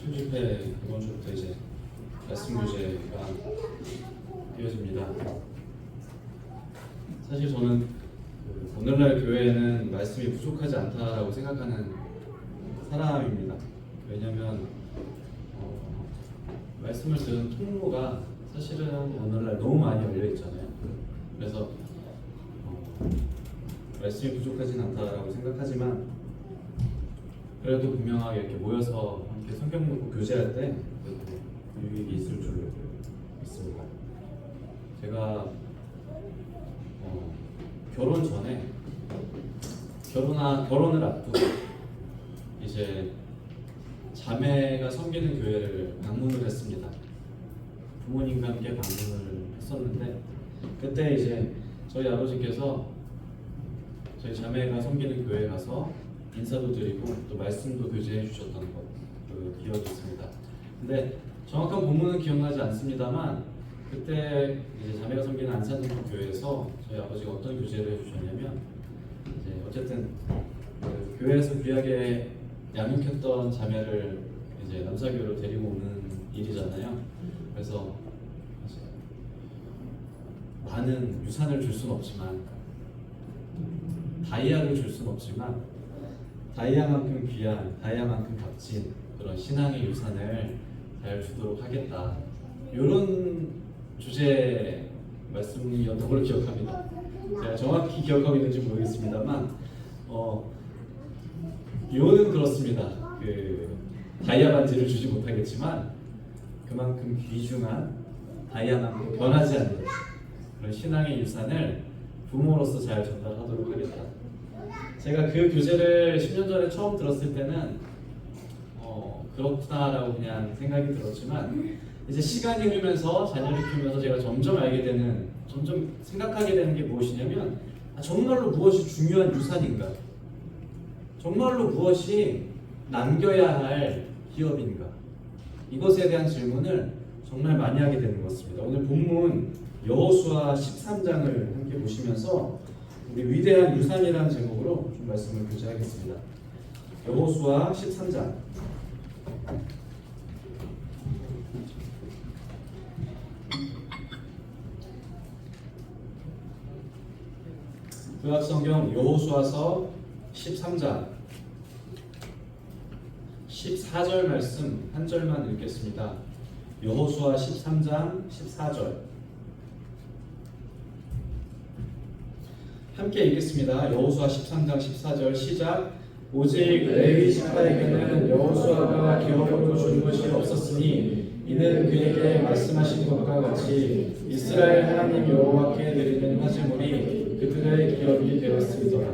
수집회 이번 주부터 이제 말씀 교제가 이어집니다. 사실 저는 오늘날 교회에는 말씀이 부족하지 않다라고 생각하는 사람입니다. 왜냐하면 말씀을 듣는 통로가 사실은 오늘날 너무 많이 열려 있잖아요. 그래서 말씀이 부족하진 않다라고 생각하지만 그래도 분명하게 이렇게 모여서 함께 성경 읽고 교제할 때 유익이 있을 줄 믿습니다. 제가 결혼 전에 결혼을 앞두고 이제 자매가 섬기는 교회를 방문을 했습니다. 부모님과 함께 방문을 했었는데 그때 이제 저희 아버지께서 저희 자매가 섬기는 교회에 가서 인사도 드리고 또 말씀도 교제해 주셨던 것 기억이 있습니다. 근데 정확한 본문은 기억나지 않습니다만 그때 이제 자매가 섬기는 안산동포 교회에서 저희 아버지가 어떤 교제를 해주셨냐면 이제 어쨌든 교회에서 귀하게 양육했던 자매를 이제 남사교회로 데리고 오는 일이잖아요. 그래서 많은 유산을 줄 수는 없지만 다이아를 줄 수는 없지만 다이아만큼 귀한, 다이아만큼 값진 그런 신앙의 유산을 잘 주도록 하겠다. 이런 주제 말씀이었던 걸 기억합니다. 제가 정확히 기억하고 있는지 모르겠습니다만 이유는 그렇습니다. 다이아 반지를 주지 못하겠지만 그만큼 귀중한 다이아만큼 변하지 않는 그런 신앙의 유산을 부모로서 잘 전달하도록 하겠다. 제가 그 교제를 10년 전에 처음 들었을 때는 그렇구나라고 그냥 생각이 들었지만 이제 시간이 흐르면서 자녀를 키우면서 제가 점점 알게 되는, 점점 생각하게 되는 게 무엇이냐면 정말로 무엇이 중요한 유산인가? 정말로 무엇이 남겨야 할 기업인가? 이것에 대한 질문을 정말 많이 하게 되는 것 같습니다. 오늘 본문 여호수아 13장을 함께 보시면서 우리 위대한 유산이라는 제목으로 좀 말씀을 교제하겠습니다. 여호수아 13장 구약성경 여호수아서 13장 14절 말씀 한 절만 읽겠습니다. 여호수아 13장 14절 함께 읽겠습니다. 여호수아 13장 14절 시작. 오직 레위 지파에게는 여호수아가 기업으로 준 것이 없었으니 이는 그에게 말씀하신 것과 같이 이스라엘 하나님 여호와께 드리는 화제물이 그들의 기업이 되었으리더라.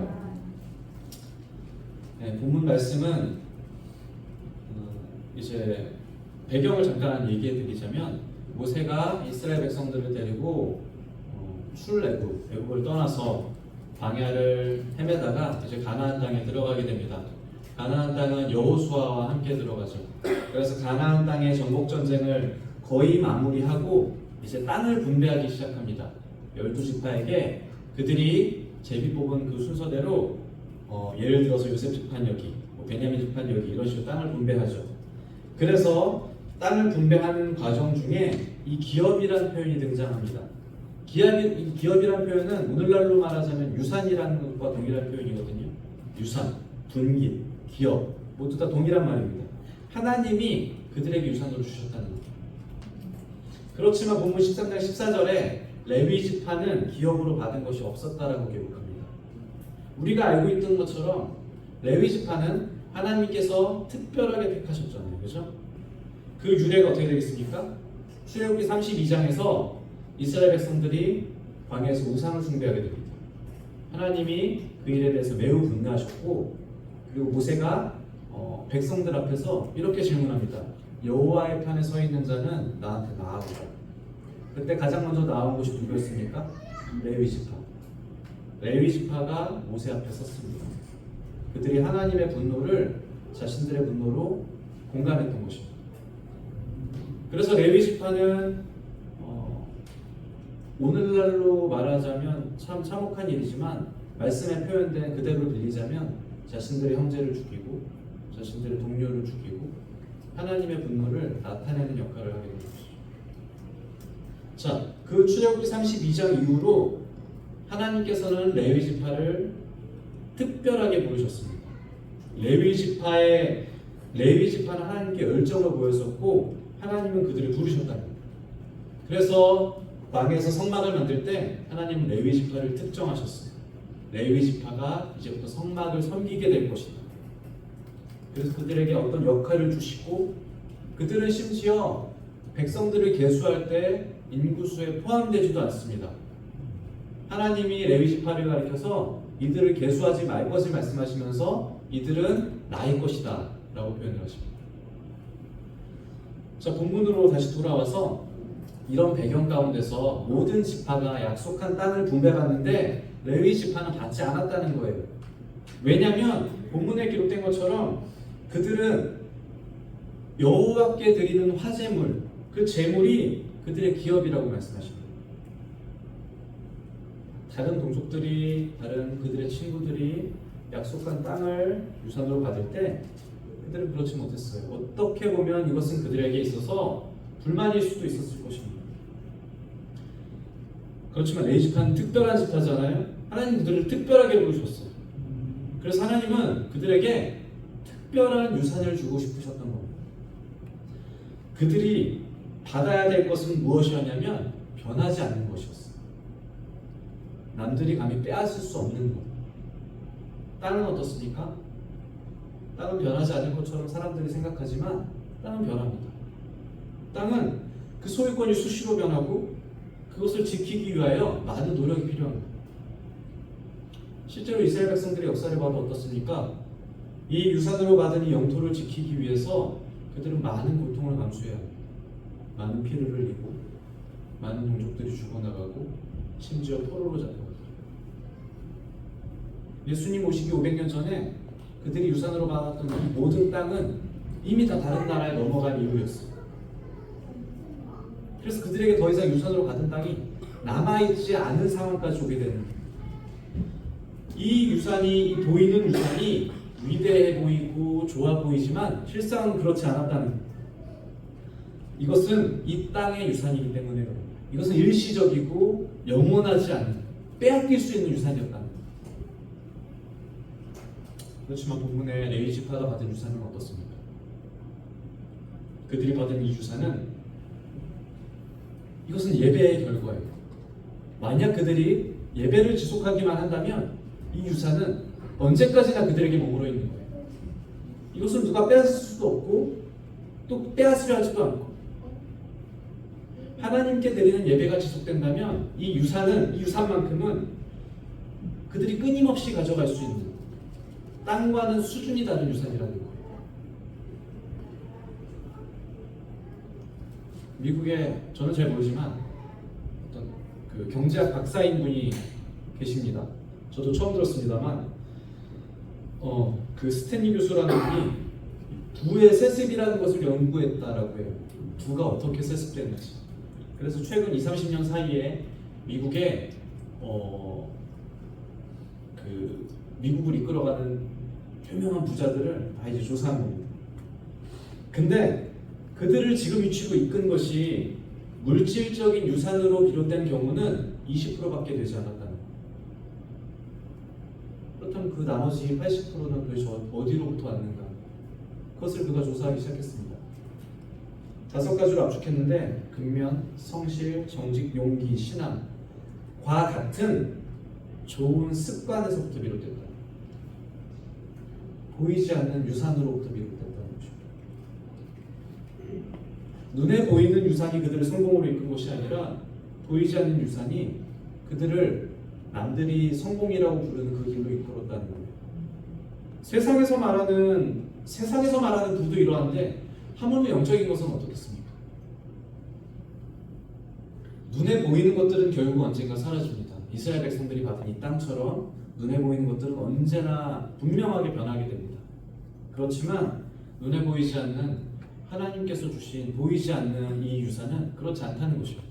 네, 본문 말씀은 이제 배경을 잠깐 얘기해드리자면 모세가 이스라엘 백성들을 데리고 애굽을 떠나서 광야를 헤매다가 이제 가나안 땅에 들어가게 됩니다. 가나안 땅은 여호수아와 함께 들어가죠. 그래서 가나안 땅의 정복 전쟁을 거의 마무리하고 이제 땅을 분배하기 시작합니다. 12지파에게 그들이 제비 뽑은 그 순서대로 예를 들어서 요셉 지파는 여기, 베냐민 지파는 여기 이런 식으로 땅을 분배하죠. 그래서 땅을 분배하는 과정 중에 이 기업이라는 표현이 등장합니다. 기업이라는 표현은 오늘날로 말하자면 유산이라는 것과 동일한 표현이거든요. 유산, 분기, 기업 모두 다 동일한 말입니다. 하나님이 그들에게 유산으로 주셨다는 것. 그렇지만 본문 13장 14절에 레위 지파는 기업으로 받은 것이 없었다라고 기록합니다. 우리가 알고 있던 것처럼 레위 지파는 하나님께서 특별하게 택하셨잖아요. 그렇죠? 그 유래가 어떻게 되겠습니까? 출애굽기 32장에서 이스라엘 백성들이 광야에서 우상을 숭배하게 됩니다. 하나님이 그 일에 대해서 매우 분노하셨고 그리고 모세가 백성들 앞에서 이렇게 질문합니다. 여호와의 편에 서 있는 자는 나한테 나아오라. 그때 가장 먼저 나온 것이 누구였습니까? 레위 지파. 레위 지파가 모세 앞에 섰습니다. 그들이 하나님의 분노를 자신들의 분노로 공감했던 것입니다. 그래서 레위 지파는 오늘날로 말하자면 참 참혹한 일이지만 말씀에 표현된 그대로 빌리자면 자신들의 형제를 죽이고 자신들의 동료를 죽이고 하나님의 분노를 나타내는 역할을 하게 됩니다. 자, 그 출애굽기 32장 이후로 하나님께서는 레위 지파를 특별하게 부르셨습니다. 레위 지파는 하나님께 열정을 보였었고 하나님은 그들을 부르셨다는 겁니다. 그래서 광야에서 성막을 만들 때 하나님은 레위 지파를 특정하셨어요. 레위 지파가 이제부터 성막을 섬기게 될 것이다. 그래서 그들에게 어떤 역할을 주시고 그들은 심지어 백성들을 계수할 때 인구수에 포함되지도 않습니다. 하나님이 레위 지파를 가리켜서 이들을 계수하지 말 것을 말씀하시면서 이들은 나의 것이다 라고 표현을 하십니다. 자, 본문으로 다시 돌아와서 이런 배경 가운데서 모든 지파가 약속한 땅을 분배받는데 레위 지파는 받지 않았다는 거예요. 왜냐하면 본문에 기록된 것처럼 그들은 여호와께 드리는 화제물, 그 제물이 그들의 기업이라고 말씀하십니다. 다른 동족들이, 다른 그들의 친구들이 약속한 땅을 유산으로 받을 때 그들은 그렇지 못했어요. 어떻게 보면 이것은 그들에게 있어서 불만일 수도 있었을 것입니다. 그렇지만 레위 지파는 특별한 지파잖아요. 하나님 그들을 특별하게 부르셨어요. 그래서 하나님은 그들에게 특별한 유산을 주고 싶으셨던 겁니다. 그들이 받아야 될 것은 무엇이었냐면 변하지 않는 것이었어요. 남들이 감히 빼앗을 수 없는 것. 땅은 어떻습니까? 땅은 변하지 않을 것처럼 사람들이 생각하지만 땅은 변합니다. 땅은 그 소유권이 수시로 변하고 그것을 지키기 위하여 많은 노력이 필요합니다. 실제로 이스라엘 백성들의 역사를 봐도 어떻습니까? 이 유산으로 받은 이 영토를 지키기 위해서 그들은 많은 고통을 감수해야 합니다. 많은 피를 흘리고 많은 동족들이 죽어나가고 심지어 포로로 잡혀가고. 예수님 오시기 500년 전에 그들이 유산으로 받았던 이 모든 땅은 이미 다 다른 나라에 넘어간 이후였어요. 그래서 그들에게 더 이상 유산으로 받은 땅이 남아있지 않은 상황까지 오게 되는 거예요. 이 유산이, 보이는 유산이 위대해 보이고 좋아 보이지만 실상은 그렇지 않았다는 거예요. 이것은 이 땅의 유산이기 때문에 그렇습니다. 이것은 일시적이고 영원하지 않은, 빼앗길 수 있는 유산이었다는 거예요. 그렇지만 본문의 레위 지파가 받은 유산은 어떻습니까? 그들이 받은 이 유산은 이것은 예배의 결과예요. 만약 그들이 예배를 지속하기만 한다면 이 유산은 언제까지나 그들에게 머물러 있는 거예요. 이것은 누가 빼앗을 수도 없고 또 빼앗으려 하지도 않고, 하나님께 드리는 예배가 지속된다면 이 유산만큼은 그들이 끊임없이 가져갈 수 있는, 땅과는 수준이 다른 유산이라는 거예요. 미국에 저는 잘 모르지만 어떤 그 경제학 박사인 분이 계십니다. 저도 처음 들었습니다만 그 스탠리 교수라는 분이 부의 세습이라는 것을 연구했다라고 해요. 부가 어떻게 세습되는지. 그래서 최근 20-30년 사이에 미국에 그 미국을 이끌어가는 유명한 부자들을 다 이제 조사한 겁니다. 근데 그들을 지금 위치로 이끈 것이 물질적인 유산으로 비롯된 경우는 20%밖에 되지 않았다는 거예요. 그렇다면 그 나머지 80%는 도대체 어디로부터 왔는가? 그것을 그가 조사하기 시작했습니다. 5가지로 압축했는데 근면, 성실, 정직, 용기, 신앙과 같은 좋은 습관에서부터 비롯됐다. 보이지 않는 유산으로부터 비롯됐다는 것입니다. 눈에 보이는 유산이 그들을 성공으로 이끈 것이 아니라 보이지 않는 유산이 그들을 남들이 성공이라고 부르는 그 길로 이끌었다는 거예요. 세상에서 말하는 부도 이러한데 하물며 영적인 것은 어떻겠습니까? 눈에 보이는 것들은 결국 언젠가 사라집니다. 이스라엘 백성들이 받은 이 땅처럼 눈에 보이는 것들은 언제나 분명하게 변하게 됩니다. 그렇지만 눈에 보이지 않는 하나님께서 주신 보이지 않는 이 유산은 그렇지 않다는 것입니다.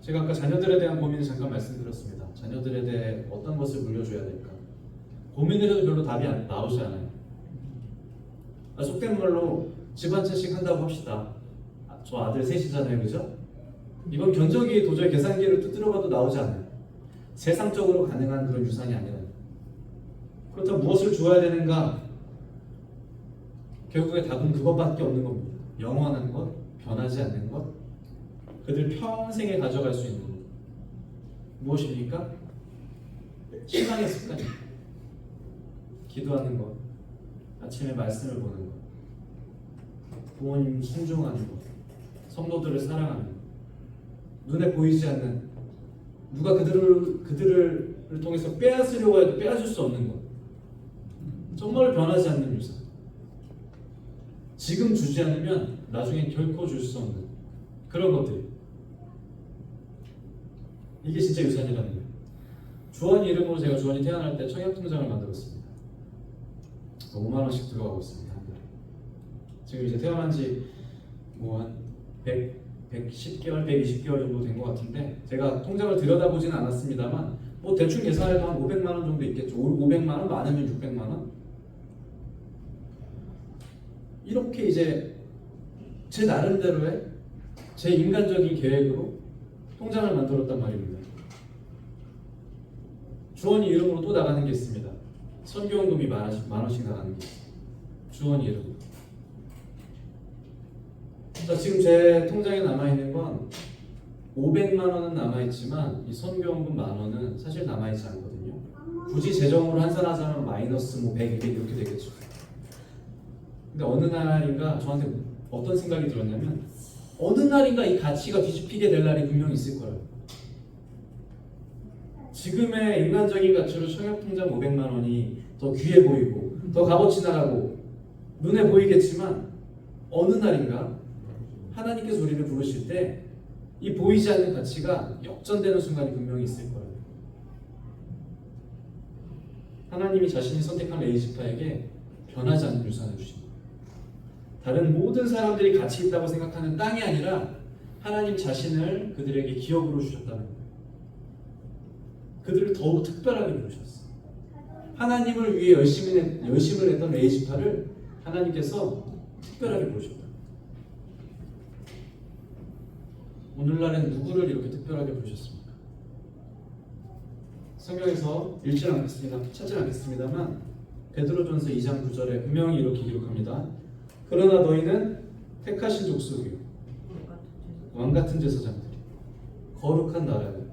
제가 아까 자녀들에 대한 고민을 잠깐 말씀드렸습니다. 자녀들에 대해 어떤 것을 물려줘야 될까? 고민을 해도 별로 답이 나오지 않아요. 속된 말로 집 한 채씩 한다고 합시다. 저 아들 셋이잖아요, 그죠? 이건 견적이 도저히 계산기를 두드려봐도 나오지 않아요. 세상적으로 가능한 그런 유산이 아니라. 그렇다면 무엇을 주어야 되는가? 결국에 답은 그것밖에 없는 겁니다. 영원한 것, 변하지 않는 것, 그들 평생에 가져갈 수 있는 것. 무엇입니까? 신앙의 습관. 기도하는 것, 아침에 말씀을 보는 것, 부모님 순종하는 것, 성도들을 사랑하는 것, 눈에 보이지 않는 누가 그들을 통해서 빼앗으려고 해도 빼앗을 수 없는 것, 정말 변하지 않는 유산. 지금 주지 않으면 나중엔 결코 줄 수 없는 그런 것들. 이게 진짜 유산이라는 거예요. 주원이 이름으로 제가 주원이 태어날 때 청약통장을 만들었습니다. 5만 원씩 들어가고 있습니다. 한 달에. 지금 이제 태어난 지 뭐 한 110개월, 120개월 정도 된 것 같은데 제가 통장을 들여다보지는 않았습니다만 뭐 대충 계산해도 한 500만 원 정도 있겠죠. 500만 원, 많으면 600만 원. 이렇게 이제 제 나름대로의 제 인간적인 계획으로 통장을 만들었단 말입니다. 주원이 이름으로 또 나가는 게 있습니다. 선교원금이 만 원씩 나가는 게 있어요. 주원이 이름으로. 자, 지금 제 통장에 남아있는 건 500만 원은 남아있지만 이 선교원금 만 원은 사실 남아있지 않거든요. 굳이 재정으로 환산하자면 마이너스 뭐 100, 200 이렇게 되겠죠. 근데 어느 날인가 저한테 어떤 생각이 들었냐면 어느 날인가 이 가치가 뒤집히게 될 날이 분명히 있을 거예요. 지금의 인간적인 가치로 청약통장 500만 원이 더 귀해 보이고 더 값어치 나가고 눈에 보이겠지만 어느 날인가 하나님께서 우리를 부르실 때 이 보이지 않는 가치가 역전되는 순간이 분명히 있을 거예요. 하나님이 자신이 선택한 레이지파에게 변하지 않는 유산을 주십니다. 다른 모든 사람들이 가치 있다고 생각하는 땅이 아니라 하나님 자신을 그들에게 기업으로 주셨다는 거예요. 그들을 더욱 특별하게 부르셨어요. 하나님을 위해 열심을 했던 레이지파를 하나님께서 특별하게 부르셨다. 오늘날엔 누구를 이렇게 특별하게 부르셨습니까? 성경에서 찾지 않겠습니다만 베드로전서 2장 9절에 분명히 이렇게 기록합니다. 그러나 너희는 택하신 족속이요 왕같은 제사장들이 거룩한 나라요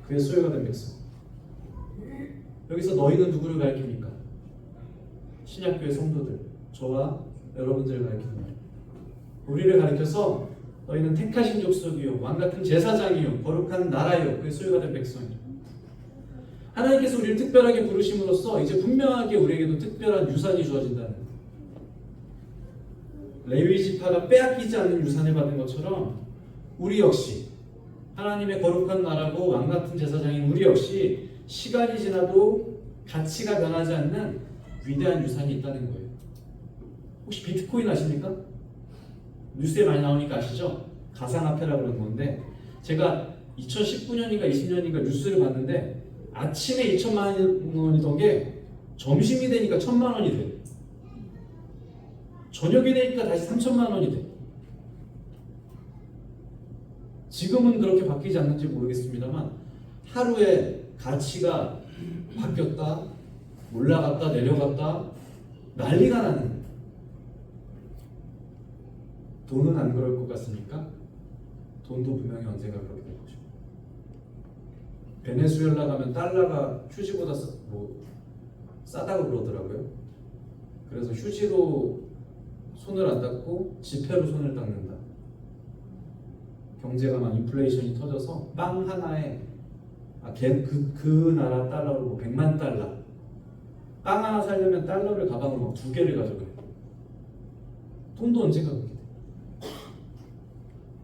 그의 소유가 된 백성. 여기서 너희는 누구를 가리킵니까? 신약교회 성도들, 저와 여러분들을 가리킵니다. 우리를 가리켜서 너희는 택하신 족속이요 왕같은 제사장이요 거룩한 나라요 그의 소유가 된 백성이요. 하나님께서 우리를 특별하게 부르심으로써 이제 분명하게 우리에게도 특별한 유산이 주어진다는 거예요. 레위 지파가 빼앗기지 않는 유산을 받은 것처럼 우리 역시 하나님의 거룩한 나라고 왕같은 제사장인 우리 역시 시간이 지나도 가치가 변하지 않는 위대한 유산이 있다는 거예요. 혹시 비트코인 아십니까? 뉴스에 많이 나오니까 아시죠? 가상화폐라고 그러는 건데 제가 2019년인가 20년인가 뉴스를 봤는데 아침에 2천만 원이던 게 점심이 되니까 1,000만 원이 돼요. 저녁이 되니까 다시 3천만 원이 돼. 지금은 그렇게 바뀌지 않는지 모르겠습니다만 하루에 가치가 바뀌었다, 올라갔다, 내려갔다 난리가 나는 거예요. 돈은 안 그럴 것 같습니까? 돈도 분명히 언젠가 그렇게 될 것이고. 베네수엘라 가면 달러가 휴지보다 싸다고 그러더라고요. 그래서 휴지로 손을 안 닦고 지폐로 손을 닦는다. 경제가 막 인플레이션이 터져서 빵 하나에 그 나라 달러로 100만 달러. 빵 하나 사려면 달러를 가방으로 막 2개를 가져가요. 돈도 언젠가 그렇게 돼.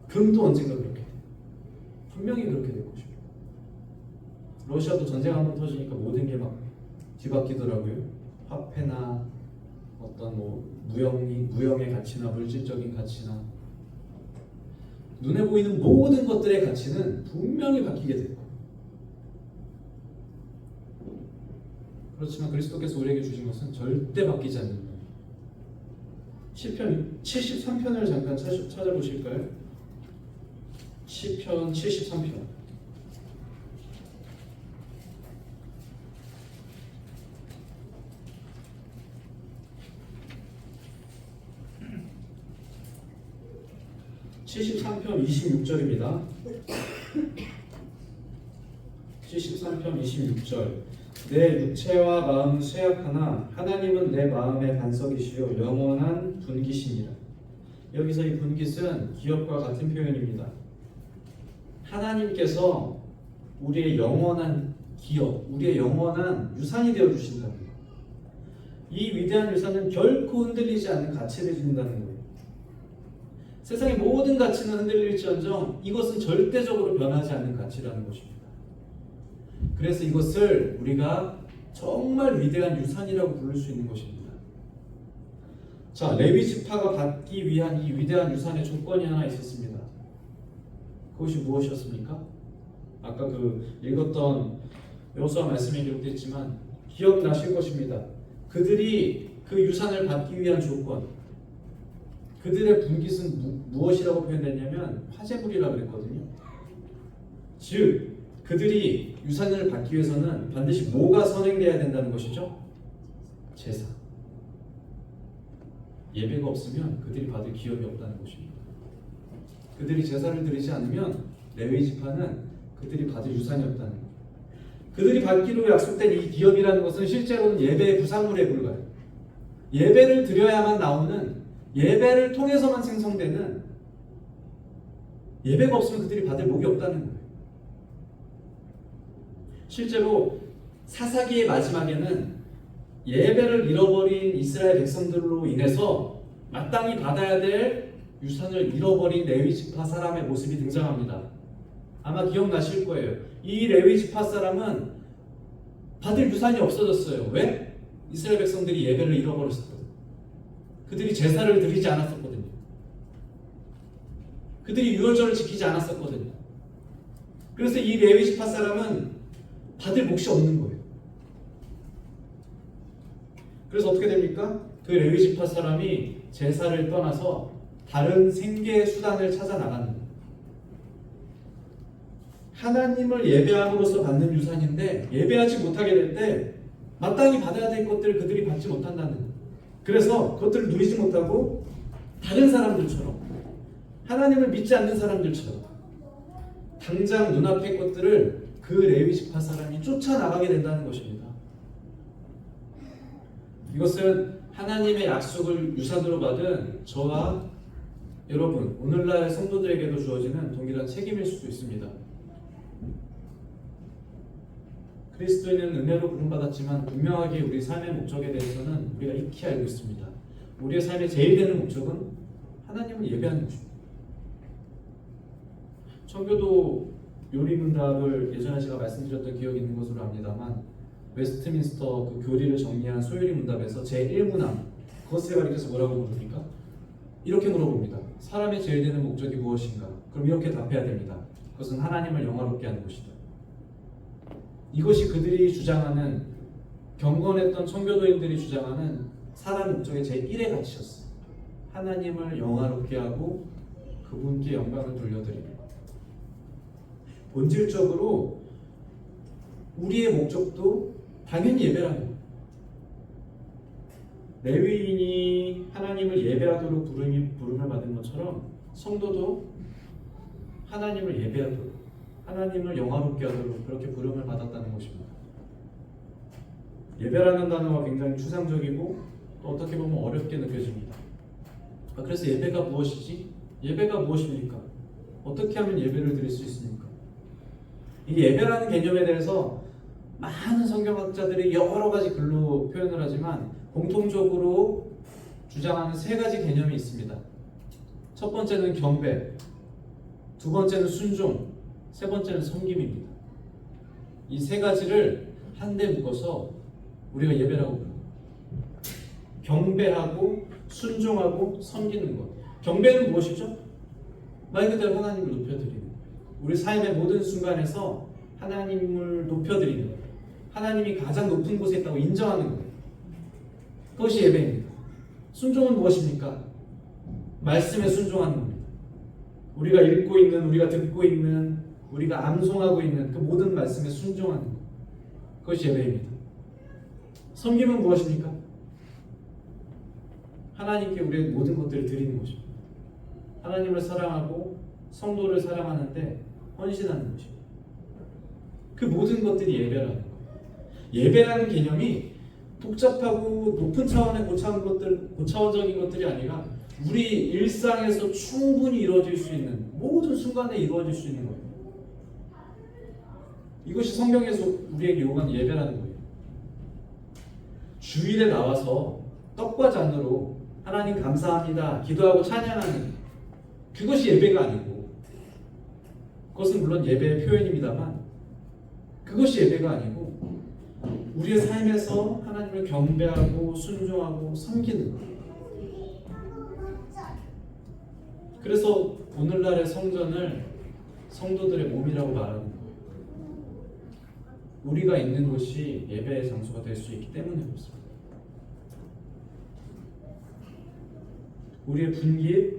금도 언젠가 그렇게 돼. 분명히 그렇게 될 것입니다. 러시아도 전쟁 한번 터지니까 모든 게 막 뒤바뀌더라고요. 화폐나 어떤 무형의 가치나 물질적인 가치나 눈에 보이는 모든 것들의 가치는 분명히 바뀌게 될 거예요. 그렇지만 그리스도께서 우리에게 주신 것은 절대 바뀌지 않는 거예요. 시편 73편을 잠깐 찾아보실까요? 시편 73편. (73편) 26절입니다. 73편 26절. 내 육체와 마음은 쇠약하나 하나님은 내 마음의 반석이시요 영원한 분깃이니라. 여기서 이 분깃은 기업과 같은 표현입니다. 하나님께서 우리의 영원한 기업, 우리의 영원한 유산이 되어 주신다는 거예요. 이 위대한 유산은 결코 흔들리지 않는 가치를 준다는 거예요. 세상의 모든 가치는 흔들릴지언정 이것은 절대적으로 변하지 않는 가치라는 것입니다. 그래서 이것을 우리가 정말 위대한 유산이라고 부를 수 있는 것입니다. 자, 레위 지파가 받기 위한 이 위대한 유산의 조건이 하나 있었습니다. 그것이 무엇이었습니까? 아까 읽었던 여호수아 말씀에 기록됐지만 기억나실 것입니다. 그들이 그 유산을 받기 위한 조건, 그들의 분깃은 무엇이라고 표현했냐면 화제물이라고 그랬거든요. 즉 그들이 유산을 받기 위해서는 반드시 뭐가 선행되어야 된다는 것이죠? 제사. 예배가 없으면 그들이 받을 기업이 없다는 것입니다. 그들이 제사를 드리지 않으면 레위 지파는 그들이 받을 유산이 없다는 것. 그들이 받기로 약속된 이 기업이라는 것은 실제로는 예배의 부산물에 불과해요. 예배를 드려야만 나오는, 예배를 통해서만 생성되는, 예배가 없으면 그들이 받을 목이 없다는 거예요. 실제로 사사기의 마지막에는 예배를 잃어버린 이스라엘 백성들로 인해서 마땅히 받아야 될 유산을 잃어버린 레위 지파 사람의 모습이 등장합니다. 아마 기억나실 거예요. 이 레위 지파 사람은 받을 유산이 없어졌어요. 왜? 이스라엘 백성들이 예배를 잃어버렸었거든요. 그들이 제사를 드리지 않았었거든요. 그들이 유월절을 지키지 않았었거든요. 그래서 이 레위 지파 사람은 받을 몫이 없는 거예요. 그래서 어떻게 됩니까? 그 레위 지파 사람이 제사를 떠나서 다른 생계의 수단을 찾아 나가는 거예요. 하나님을 예배함으로써 받는 유산인데 예배하지 못하게 될 때 마땅히 받아야 될 것들을 그들이 받지 못한다는 거예요. 그래서 그것들을 누리지 못하고 다른 사람들처럼, 하나님을 믿지 않는 사람들처럼 당장 눈앞의 것들을 그 레위 지파 사람이 쫓아나가게 된다는 것입니다. 이것은 하나님의 약속을 유산으로 받은 저와 여러분, 오늘날 성도들에게도 주어지는 동일한 책임일 수도 있습니다. 그리스도인은 은혜로 부름받았지만 분명하게 우리 삶의 목적에 대해서는 우리가 익히 알고 있습니다. 우리의 삶의 제일 되는 목적은 하나님을 예배하는 것입니다. 청교도 요리문답을 예전에 제가 말씀드렸던 기억이 있는 것으로 압니다만, 웨스트민스터 그 교리를 정리한 소요리 문답에서 제1문항, 그것을 가리켜서 뭐라고 물습니까? 이렇게 물어봅니다. 사람의 제일 되는 목적이 무엇인가? 그럼 이렇게 답해야 됩니다. 그것은 하나님을 영화롭게 하는 것이다. 이것이 그들이 주장하는, 경건했던 청교도인들이 주장하는 사람 목적의 제1의 가치였어요. 하나님을 영화롭게 하고 그분께 영광을 돌려드리는 것. 본질적으로 우리의 목적도 당연히 예배라는 거예요. 레위인이 하나님을 예배하도록 부름을 받은 것처럼 성도도 하나님을 예배하도록, 하나님을 영화롭게 하도록 그렇게 부름을 받았다는 것입니다. 예배라는 단어가 굉장히 추상적이고 또 어떻게 보면 어렵게 느껴집니다. 그래서 예배가 무엇이지? 예배가 무엇입니까? 어떻게 하면 예배를 드릴 수 있습니까? 이 예배라는 개념에 대해서 많은 성경학자들이 여러 가지 글로 표현을 하지만 공통적으로 주장하는 세 가지 개념이 있습니다. 첫 번째는 경배, 두 번째는 순종, 세 번째는 섬김입니다. 이 세 가지를 한데 묶어서 우리가 예배라고 부릅니다. 경배하고 순종하고 섬기는 것. 경배는 무엇이죠? 말 그대로 하나님을 높여드리는 것. 우리 삶의 모든 순간에서 하나님을 높여드리는 것. 하나님이 가장 높은 곳에 있다고 인정하는 것. 그것이 예배입니다. 순종은 무엇입니까? 말씀에 순종하는 겁니다. 우리가 읽고 있는, 우리가 듣고 있는, 우리가 암송하고 있는 그 모든 말씀에 순종하는 것. 그것이 예배입니다. 섬김은 무엇입니까? 하나님께 우리의 모든 것들을 드리는 것입니다. 하나님을 사랑하고 성도를 사랑하는데 헌신하는 것입니다. 그 모든 것들이 예배라는 거예요. 예배라는 개념이 복잡하고 높은 차원의 고차원적인 것들이 아니라 우리 일상에서 충분히 이루어질 수 있는, 모든 순간에 이루어질 수 있는 거예요. 이것이 성경에서 우리에게 요구하는 예배라는 거예요. 주일에 나와서 떡과 잔으로 하나님 감사합니다 기도하고 찬양하는, 그것이 예배가 아니고, 그것은 물론 예배의 표현입니다만 그것이 예배가 아니고 우리의 삶에서 하나님을 경배하고 순종하고 섬기는 것. 그래서 오늘날의 성전을 성도들의 몸이라고 말하는 거예요. 우리가 있는 곳이 예배의 장소가 될 수 있기 때문에 그렇습니다. 우리의 분깃,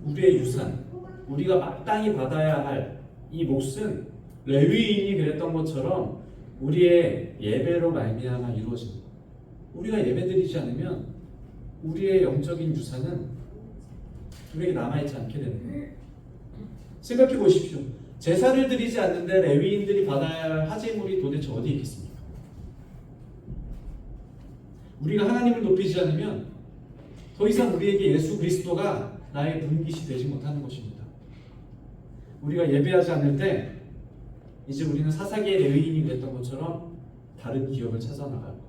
우리의 유산, 우리가 마땅히 받아야 할 이 몫은 레위인이 그랬던 것처럼 우리의 예배로 말미암아 이루어진 것. 우리가 예배드리지 않으면 우리의 영적인 유산은 우리에게 남아있지 않게 되는 거예요. 생각해 보십시오. 제사를 드리지 않는데 레위인들이 받아야 할 화제물이 도대체 어디에 있겠습니까? 우리가 하나님을 높이지 않으면 더 이상 우리에게 예수 그리스도가 나의 분깃이 되지 못하는 것입니다. 우리가 예배하지 않을 때 이제 우리는 사사기의 레위인이 됐던 것처럼 다른 기업을 찾아 나갈 거예요.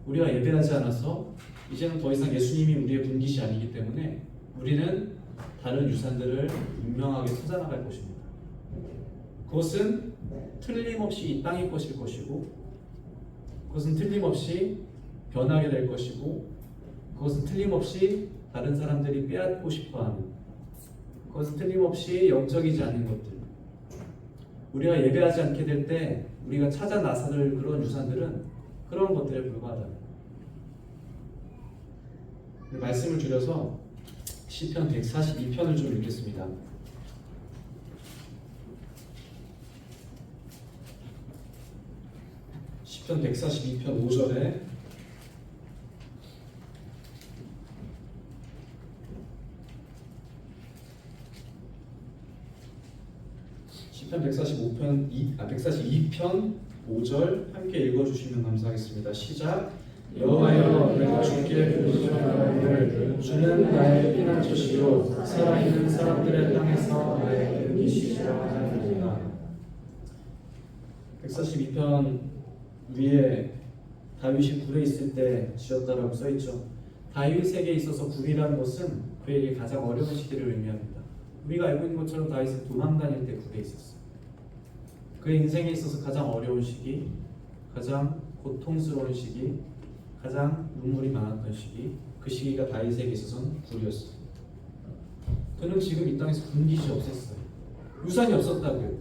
우리가 예배하지 않아서 이제는 더 이상 예수님이 우리의 분깃이 아니기 때문에 우리는 다른 유산들을 분명하게 찾아 나갈 것입니다. 그것은 틀림없이 이 땅의 것일 것이고, 그것은 틀림없이 변하게 될 것이고, 그것은 틀림없이 다른 사람들이 빼앗고 싶어하는, 그것은 틀림없이 영적이지 않은 것들. 우리가 예배하지 않게 될 때 우리가 찾아 나서는 그런 유산들은 그런 것들에 불과하다. 말씀을 줄여서 시편 142편을 좀 읽겠습니다. 시편 142편 5절에 시편 142편 5절 함께 읽어주시면 감사하겠습니다. 시작. 여호와여, 내가 주께 부르짖노니 주는 나의 피난처시요 살아있는 사람들의 땅에서 나의 근기시리라 하나이다. 142편 위에 다윗이 굴에 있을 때 지었다라고 써있죠. 다윗에게 있어서 굴이라는 것은 그에게 가장 어려운 시기를 의미합니다. 우리가 알고 있는 것처럼 다윗은 도망 다닐 때 굴에 있었어요. 그의 인생에 있어서 가장 어려운 시기, 가장 고통스러운 시기, 가장 눈물이 많았던 시기, 그 시기가 다윗에게 있어서는 굴이었어요. 그는 지금 이 땅에서 분깃이 없었어요. 유산이 없었다고요.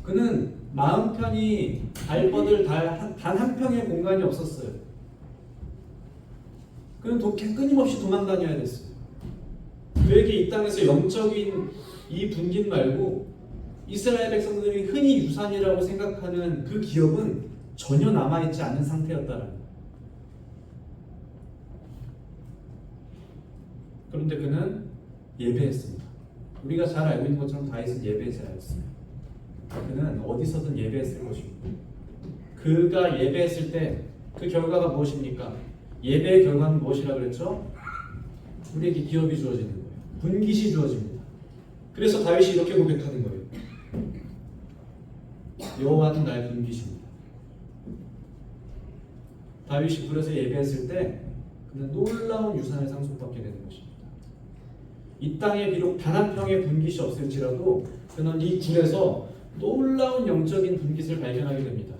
그는 마음 편히 발 뻗을 단 한 평의 공간이 없었어요. 그는 끊임없이 도망 다녀야 됐어요. 그에게 이 땅에서 영적인 이 분깃 말고 이스라엘 백성들이 흔히 유산이라고 생각하는 그 기업은 전혀 남아있지 않은 상태였다는 거예요. 그런데 그는 예배했습니다. 우리가 잘 알고 있는 것처럼 다윗은 예배자였어요. 그는 어디서든 예배했을 것입니다. 그가 예배했을 때 그 결과가 무엇입니까? 예배의 결과는 무엇이라고 그랬죠? 우리에게 기업이 주어지는 거예요. 분깃이 주어집니다. 그래서 다윗이 이렇게 고백하는 거예요. 여호와는 나의 분깃입니다. 다윗이 굴에서 예배했을 때 그는 놀라운 유산을 상속받게 되는 것입니다. 이 땅에 비록 단 한 평의 분깃이 없을지라도 그는 이 굴에서 놀라운 영적인 분깃을 발견하게 됩니다.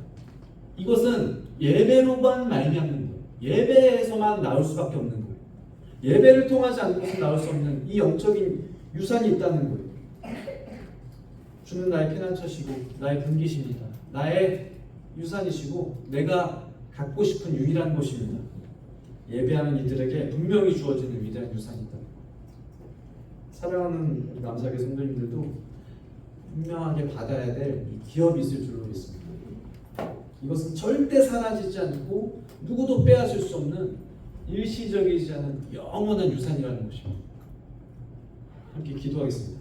이것은 예배로만 말미암는 거예요. 예배에서만 나올 수밖에 없는 거예요. 예배를 통하지 않는 것은 나올 수 없는 이 영적인 유산이 있다는 거예요. 주는 나의 피난처시고 나의 분깃입니다. 나의 유산이시고 내가 갖고 싶은 유일한 곳입니다. 예배하는 이들에게 분명히 주어지는 위대한 유산이다. 사랑하는 우리 남사계 성도님들도 분명하게 받아야 될 이 기업이 있을 줄로 믿습니다. 이것은 절대 사라지지 않고 누구도 빼앗을 수 없는 일시적이지 않은 영원한 유산이라는 것입니다. 함께 기도하겠습니다.